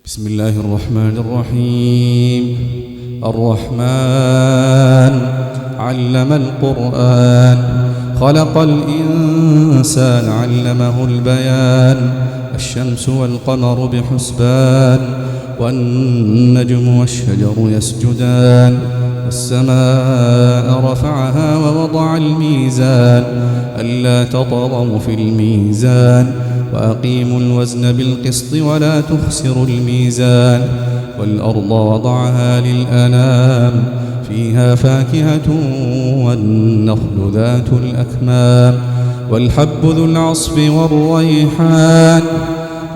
بسم الله الرحمن الرحيم. الرحمن علم القرآن، خلق الإنسان علمه البيان. الشمس والقمر بحسبان، والنجم والشجر يسجدان. والسماء رفعها ووضع الميزان ألا تطغوا في الميزان، وأقيموا الوزن بالقسط ولا تخسروا الميزان. والأرض وضعها للأنام، فيها فاكهة والنخل ذات الأكمام، والحب ذو العصف والريحان.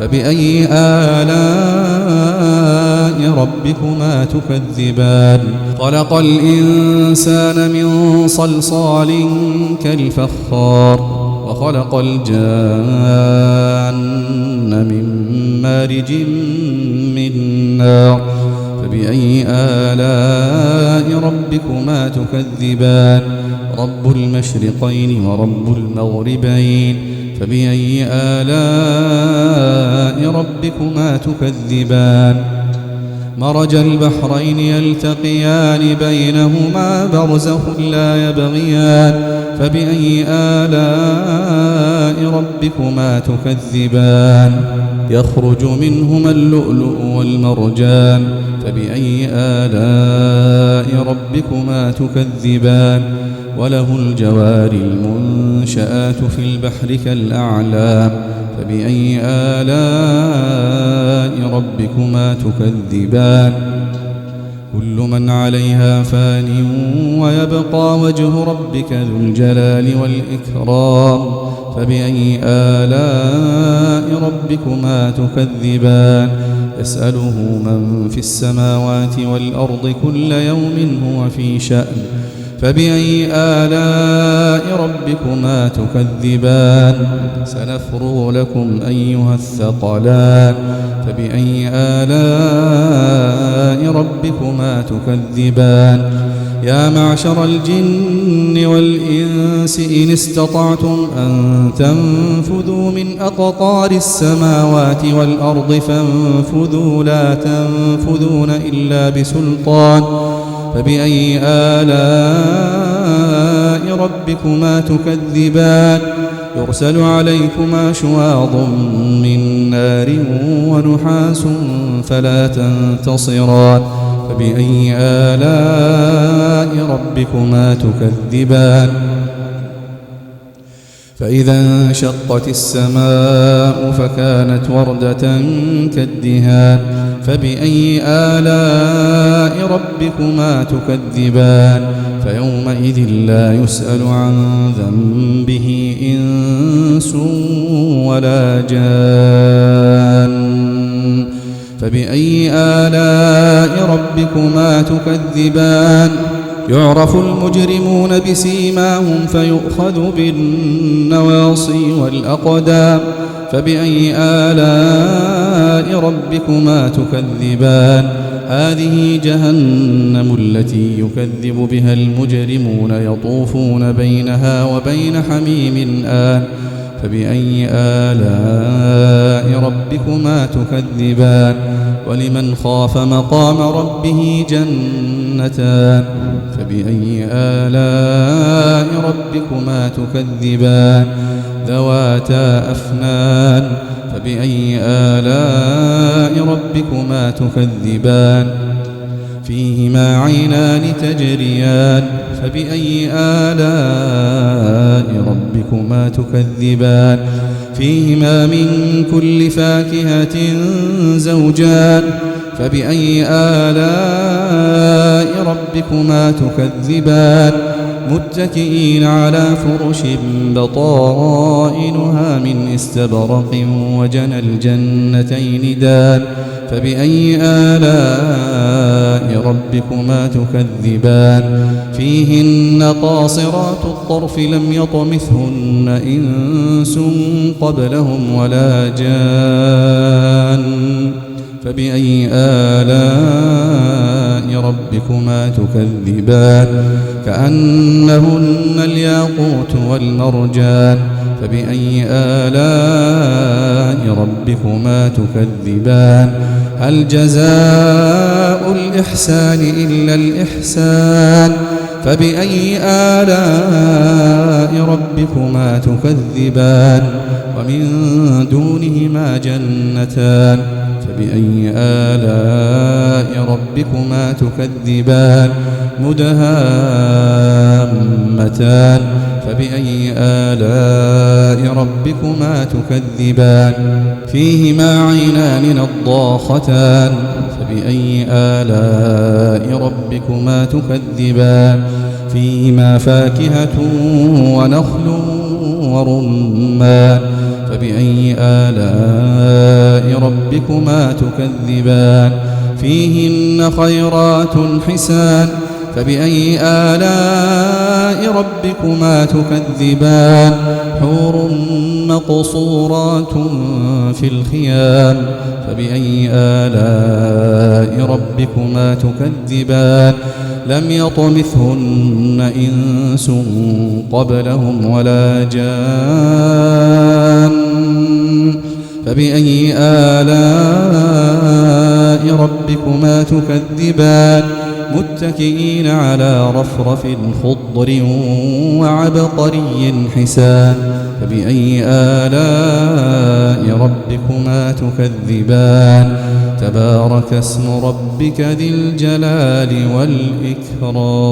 فبأي آلاء ربكما تكذبان؟ خلق الإنسان من صلصال كالفخار، وخلق الجان من مارج من نار. فبأي آلاء ربكما تكذبان؟ رب المشرقين ورب المغربين. فبأي آلاء ربكما تكذبان؟ مرج البحرين يلتقيان، بينهما برزخ لا يبغيان. فبأي آلاء ربكما تكذبان؟ يخرج منهما اللؤلؤ والمرجان. فبأي آلاء ربكما تكذبان؟ وله الجوار المنشآت في البحر كالأعلام. فبأي آلاء ربكما تكذبان؟ كل من عليها فان، ويبقى وجه ربك ذو الجلال والإكرام. فبأي آلاء ربكما تكذبان؟ يسأله من في السماوات والأرض كل يوم هو في شأن. فبأي آلاء ربكما تكذبان؟ سنفرغ لكم أيها الثقلان. فبأي آلاء ربكما تكذبان؟ يا معشر الجن والإنس إن استطعتم أن تنفذوا من أقطار السماوات والأرض فانفذوا، لا تنفذون إلا بسلطان. فبأي آلاء ربكما تكذبان؟ يرسل عليكما شواظ من نار ونحاس فلا تنتصران. فبأي آلاء ربكما تكذبان؟ فإذا انشقت السماء فكانت وردة كالدهان. فبأي آلاء ربكما تكذبان؟ فيومئذ لا يسأل عن ذنبه إنس ولا جان. فبأي آلاء ربكما تكذبان؟ يعرف المجرمون بسيماهم فيؤخذ بالنواصي والأقدام. فبأي آلاء ربكما تكذبان؟ هذه جهنم التي يكذب بها المجرمون، يطوفون بينها وبين حميم آن. فبأي آلاء ربكما تكذبان؟ ولمن خاف مقام ربه جنتان. فبأي آلاء ربكما تكذبان؟ ذواتا أفنان. فبأي آلاء ربكما تكذبان؟ فيهما عينان تجريان. فبأي آلاء ربكما تكذبان؟ فيهما من كل فاكهة زوجان. فبأي آلاء ربكما تكذبان؟ متكئين على فرش بطائنها من استبرق، وجنى الجنتين دان. فبأي آلاء ربكما تكذبان؟ فيهن قاصرات الطرف لم يطمثهن إنس قبلهم ولا جان. فبأي آلاء ربكما تكذبان؟ كأنهن الياقوت والمرجان. فبأي آلاء ربكما تكذبان هل جزاء الإحسان إلا الإحسان فبأي آلاء ربكما تكذبان ومن دونهما جنتان فبأي آلاء ربكما تكذبان مدهامتان فبأي آلاء ربكما تكذبان فيهما عينان نضاختان فبأي آلاء ربكما تكذبان فيهما فاكهة ونخل ورمان فبأي آلاء ربكما تكذبان فيهن خيرات حسان فبأي آلاء ربكما تكذبان حور مقصورات في الخيام فبأي آلاء ربكما تكذبان لم يطمثهن إنس قبلهم ولا جان فبأي آلاء ربكما تكذبان متكئين على رفرف خضر وعبقري حسان فبأي آلاء ربكما تكذبان تبارك اسم ربك ذي الجلال والإكرام.